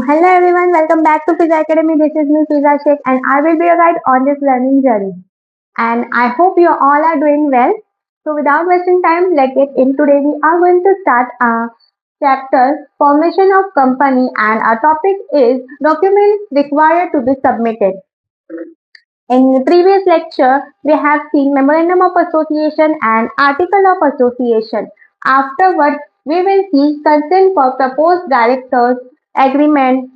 hello everyone, welcome back to Pizza Academy. This is me, Pizza Sheikh, and I will be your guide on this learning journey. And I hope you all are doing well. So, without wasting time, let's get in. Today we are going to start our chapter Formation of Company, and our topic is Documents Required to be Submitted. In the previous lecture, we have seen Memorandum of Association and Article of Association. Afterwards, we will see consent for proposed directors, agreement,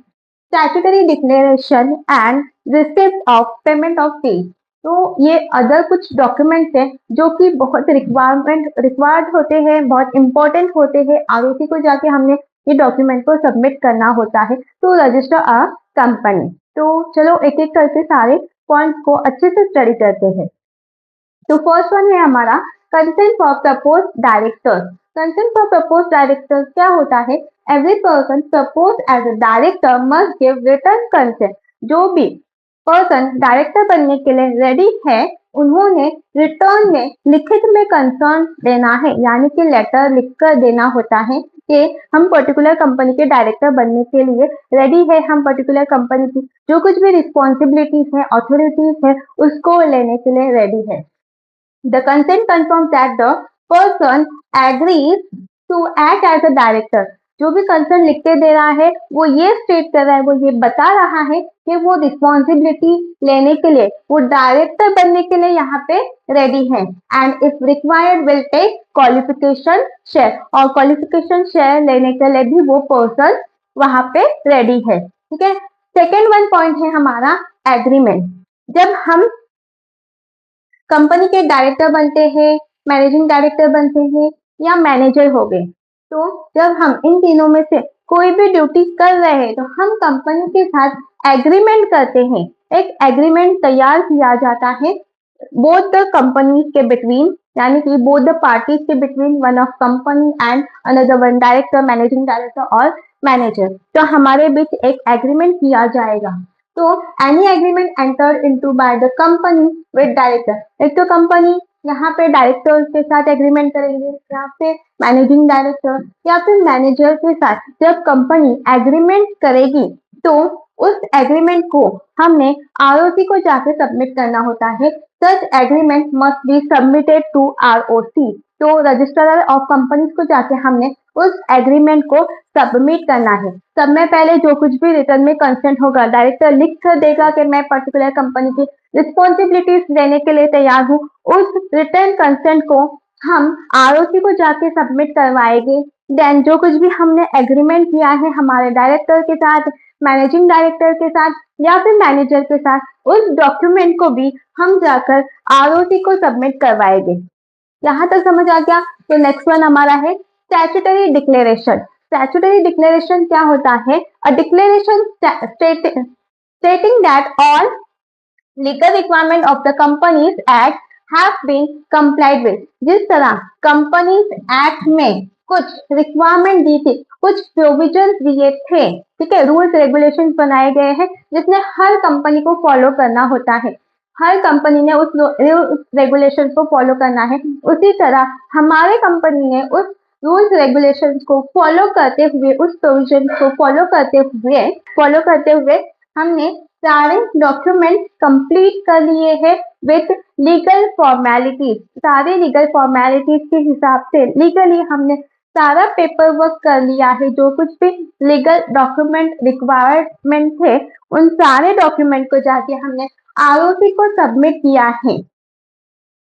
statutory declaration and receipt of payment of fees. तो ये other कुछ documents हैं जो कि बहुत required होते हैं, बहुत इंपॉर्टेंट होते हैं। आरओसी को जाके हमने ये डॉक्यूमेंट को सबमिट करना होता है टू रजिस्टर अ कंपनी। तो चलो एक एक करके सारे पॉइंट्स को अच्छे से स्टडी करते हैं। तो फर्स्ट वन है हमारा consent for propose directors. Consent for propose directors क्या होता है? Every person propose as a director must give return consent. जो भी पर्सन डायरेक्टर बनने के लिए रेडी है, उन्होंने रिटर्न में लिखित में कंसर्न देना है, यानी कि लेटर लिखकर देना होता है कि हम पर्टिकुलर कंपनी के डायरेक्टर बनने के लिए रेडी है, हम पर्टिकुलर कंपनी की जो कुछ भी रिस्पॉन्सिबिलिटीज है, अथॉरिटीज है, उसको लेने के लिए रेडी है। The consent confirms that the person agrees to act as a director. जो भी कंसर्न लिख के दे रहा है वो ये स्टेट कर रहा है, वो ये बता रहा है कि वो रिस्पॉन्सिबिलिटी लेने के लिए, वो डायरेक्टर बनने के लिए यहाँ पे रेडी है। And if required will take qualification share, और क्वालिफिकेशन शेयर लेने के लिए भी वो पर्सन वहां पे रेडी है। ठीक है। सेकेंड वन पॉइंट है हमारा एग्रीमेंट। जब हम कंपनी के डायरेक्टर बनते हैं, मैनेजिंग डायरेक्टर बनते हैं या मैनेजर हो गए, तो जब हम इन तीनों में से कोई भी ड्यूटी कर रहे हैं तो हम कंपनी के साथ एग्रीमेंट करते हैं। एक एग्रीमेंट तैयार किया जाता है बोथ द कंपनी के बिटवीन, यानी कि बोथ द पार्टीज के between, one of company and another one director, managing director और मैनेजर। तो हमारे बीच एक एग्रीमेंट किया जाएगा। तो any agreement entered into by the company with director. एक तो कंपनी यहाँ पे डायरेक्टर के साथ एग्रीमेंट करेंगे या फिर मैनेजिंग डायरेक्टर या फिर मैनेजर के साथ जब कंपनी एग्रीमेंट करेगी तो उस एग्रीमेंट को हमने आरओसी को जाके सबमिट करना होता है। Such agreement must be submitted to ROC. तो रजिस्ट्रार ऑफ कंपनीज को जाके हमने उस एग्रीमेंट को सबमिट करना है। सब में पहले जो कुछ भी रिटर्न में कंसेंट होगा, डायरेक्टर लिख कर देगा कि मैं पर्टिकुलर कंपनी की रिस्पॉन्सिबिलिटीज देने के लिए तैयार हूँ। उस रिटर्न कंसेंट को हम आरओसी को जाके सबमिट करवाएंगे। देन जो कुछ भी हमने एग्रीमेंट किया है हमारे डायरेक्टर के साथ, मैनेजिंग डायरेक्टर के साथ या फिर मैनेजर के साथ, उस डॉक्यूमेंट को भी हम जाकर आरओसी को सबमिट करवाएंगे। यहाँ तक समझ आ गया। तो नेक्स्ट वन हमारा है स्टैट्यूटरी डिक्लेरेशन। स्टैट्यूटरी डिक्लेरेशन क्या होता है? A declaration stating that all legal requirement of the companies act have been complied with. जिस तरह कंपनीज एक्ट में कुछ रिक्वायरमेंट दी थी, कुछ प्रोविजन दिए थे, ठीक है, रूल्स रेगुलेशन बनाए गए हैं जिसने हर कंपनी को फॉलो करना होता है, हर कंपनी ने उस रेगुलेशन को फॉलो करना है। उसी तरह हमारे कंपनी ने उस रूल्स रेगुलेशन को फॉलो करते हुए, उस प्रोविजन को फॉलो करते हुए हमने सारे डॉक्यूमेंट कंप्लीट कर लिए हैं विथ लीगल फॉर्मेलिटीज। सारे लीगल फॉर्मेलिटीज के हिसाब से लीगली हमने सारा पेपर वर्क कर लिया है। जो कुछ भी लीगल डॉक्यूमेंट रिक्वायरमेंट थे उन सारे डॉक्यूमेंट को जाके हमने आरओसी को सबमिट किया है,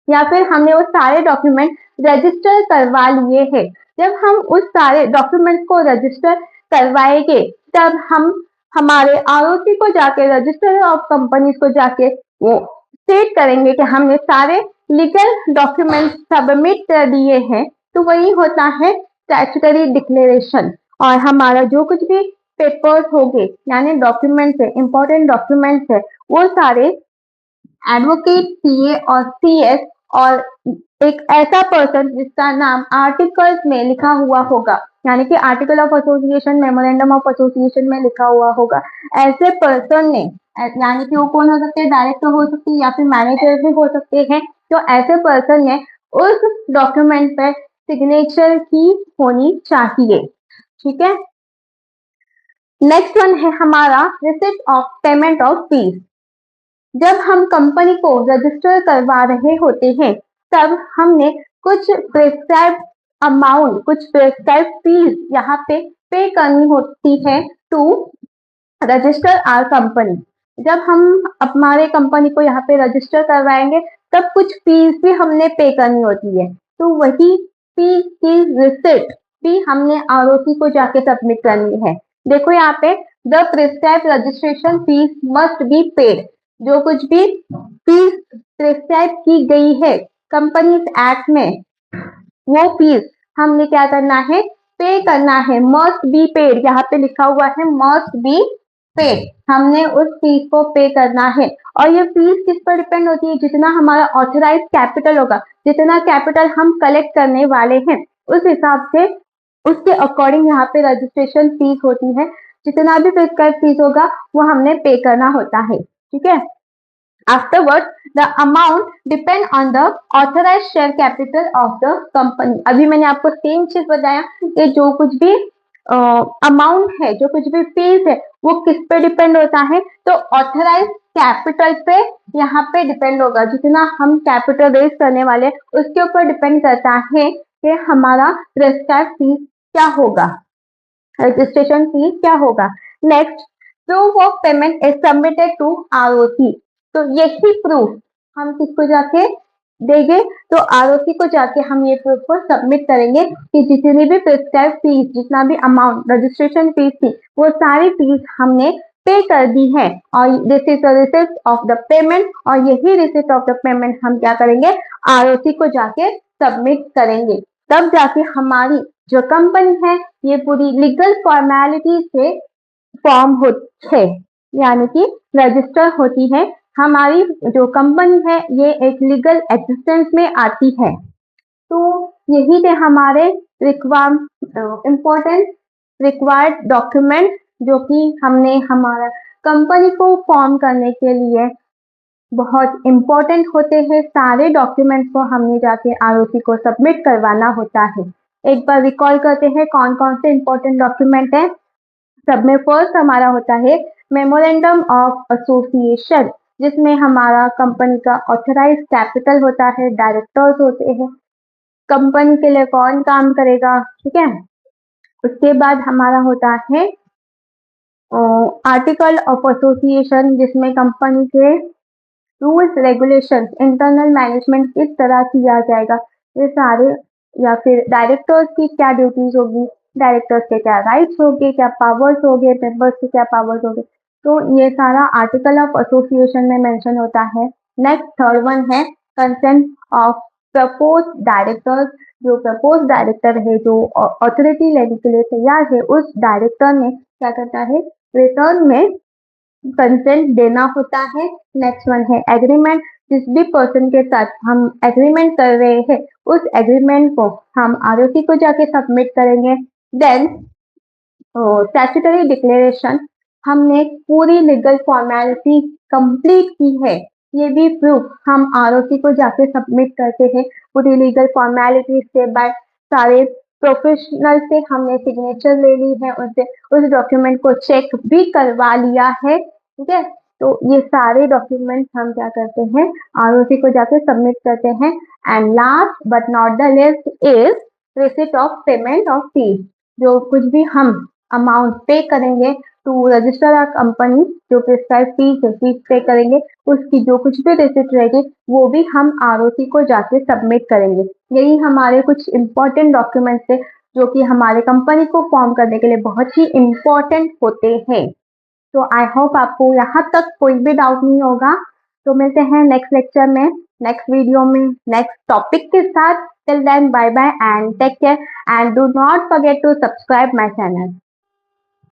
या फिर हमने वो सारे डॉक्यूमेंट रजिस्टर करवा लिए हैं। जब हम उस सारे डॉक्यूमेंट को रजिस्टर करवाएंगे तब हम हमारे आरओसी को जाके, रजिस्टर ऑफ कंपनीज को जाके वो स्टेट करेंगे कि हमने सारे लीगल डॉक्यूमेंट सबमिट कर दिए हैं। तो वही होता है स्टैट्यूटरी डिक्लेरेशन। और हमारा जो कुछ भी पेपर्स होंगे, यानी डॉक्यूमेंट्स है, इंपॉर्टेंट डॉक्यूमेंट्स है, वो सारे एडवोकेट, सीए और सीएस और एक ऐसा पर्सन जिसका नाम आर्टिकल्स में लिखा हुआ होगा, यानी कि article of association, memorandum of association में लिखा हुआ होगा, ऐसे पर्सन ने, यानी कि वो कौन हो सकते हैं? डायरेक्टर हो सकते हैं या फिर मैनेजर भी हो सकते हैं। तो ऐसे पर्सन ने उस डॉक्यूमेंट पर सिग्नेचर की होनी चाहिए। ठीक है। नेक्स्ट वन है हमारा receipt of payment of fees. जब हम कंपनी को रजिस्टर करवा रहे होते हैं तब हमने कुछ प्रिस्क्राइब अमाउंट, कुछ प्रिस्क्राइब फीस यहाँ पे करनी होती है टू रजिस्टर आर कंपनी। जब हम हमारे कंपनी को यहाँ पे रजिस्टर करवाएंगे तब कुछ फीस भी हमने पे करनी होती है, तो वही फी की रिसिप्ट भी हमने आरओसी को जाके सबमिट करनी है। देखो यहाँ पे the prescribe registration fees must be paid. जो कुछ भी फीस प्रिस्क्राइब की गई है कंपनीज एक्ट में, वो फीस हमने क्या करना है, पे करना है। मस्ट बी पेड, यहाँ पे लिखा हुआ है मस्ट बी पेड, हमने उस फीस को पे करना है। और ये फीस किस पर डिपेंड होती है, जितना हमारा ऑथराइज कैपिटल होगा, जितना कैपिटल हम कलेक्ट करने वाले हैं उस हिसाब से, उसके अकॉर्डिंग यहाँ पे रजिस्ट्रेशन फीस होती है। जितना भी प्रिस्क्राइब फीस होगा वो हमने पे करना होता है, ठीक है। Afterwards, the amount depend on the authorized share capital of the company। अभी मैंने आपको सेम चीज बताया कि जो कुछ भी अमाउंट है, जो कुछ भी फीस है, वो किस पे डिपेंड होता है, तो ऑथराइज कैपिटल पे यहाँ पे डिपेंड होगा। जितना हम कैपिटल रेज करने वाले उसके ऊपर डिपेंड करता है कि हमारा प्रिस्क्राइब फीस क्या होगा, रजिस्ट्रेशन फीस क्या होगा। Next, proof of payment is submitted to ROC. तो यही प्रूफ हम किसको जाके देंगे, तो आरओसी को जाके हम ये प्रूफ को सबमिट करेंगे कि जितनी भी प्रिस्क्राइब फीस, जितना भी अमाउंट रजिस्ट्रेशन फीस थी, वो सारी फीस हमने पे कर दी है। और this is the receipt of the payment, और यही रिसिप्ट ऑफ द पेमेंट हम क्या करेंगे, आरओसी को जाके सबमिट करेंगे। तब जाके हमारी जो कंपनी है ये पूरी लीगल फॉर्मेलिटी से फॉर्म होती है, यानी कि रजिस्टर होती है। हमारी जो कंपनी है ये एक लीगल एग्जिस्टेंस में आती है। तो यही थे हमारे इम्पोर्टेंट रिक्वायर्ड डॉक्यूमेंट जो कि हमने हमारा कंपनी को फॉर्म करने के लिए बहुत इम्पोर्टेंट होते हैं। सारे डॉक्यूमेंट्स को हमने जाके आरओसी को सबमिट करवाना होता है। एक बार रिकॉल करते हैं कौन कौन से इम्पोर्टेंट डॉक्यूमेंट है। सब में फर्स्ट हमारा होता है मेमोरेंडम ऑफ एसोसिएशन, जिसमें हमारा कंपनी का ऑथराइज कैपिटल होता है, डायरेक्टर्स होते हैं, कंपनी के लिए कौन काम करेगा, ठीक है। उसके बाद हमारा होता है आर्टिकल ऑफ एसोसिएशन, जिसमें कंपनी के रूल्स रेगुलेशन, इंटरनल मैनेजमेंट किस तरह किया जाएगा, ये सारे, या फिर डायरेक्टर्स की क्या ड्यूटीज होगी, डायरेक्टर्स के क्या राइट्स होंगे, क्या पावर्स होंगे, मेंबर्स के क्या पावर्स होंगे, तो ये सारा आर्टिकल ऑफ एसोसिएशन में मेंशन होता है। नेक्स्ट थर्ड वन है कंसेंट ऑफ प्रपोज डायरेक्टर्स। जो प्रपोज डायरेक्टर है, जो अथॉरिटी लेने के लिए तैयार है, उस डायरेक्टर ने क्या करना है, रिटर्न में कंसेंट देना होता है। नेक्स्ट वन है एग्रीमेंट। जिस भी पर्सन के साथ हम एग्रीमेंट कर रहे हैं उस एग्रीमेंट को हम आरओसी को जाके सबमिट करेंगे। देन स्टैट्यूटरी डिक्लेरेशन, हमने पूरी लीगल फॉर्मेलिटी कंप्लीट की है, ये भी प्रूफ हम आरओसी को जाके सबमिट करते हैं। पूरी लीगल फॉर्मेलिटी स्टेप बाय सारे प्रोफेशनल से हमने सिग्नेचर ले ली है, उनसे उस डॉक्यूमेंट को चेक भी करवा लिया है, ठीक है। तो ये सारे डॉक्यूमेंट हम क्या करते हैं, आरओसी को जाके सबमिट करते हैं। And last but not the list is receipt of payment of fees. जो कुछ भी हम अमाउंट पे करेंगे टू रजिस्टर आवर कंपनी, जो प्रिस्क्राइब फीस पे करेंगे, उसकी जो कुछ भी रिसिप्ट रहेगी वो भी हम आरओसी को जाके सबमिट करेंगे। यही हमारे कुछ इंपॉर्टेंट डॉक्यूमेंट्स है जो कि हमारे कंपनी को फॉर्म करने के लिए बहुत ही इंपॉर्टेंट होते हैं। तो आई होप आपको यहाँ तक कोई भी डाउट नहीं होगा। तो मिलते हैं नेक्स्ट लेक्चर में, नेक्स्ट वीडियो में, नेक्स्ट टॉपिक के साथ। Till then bye bye and take care and do not forget to subscribe my channel.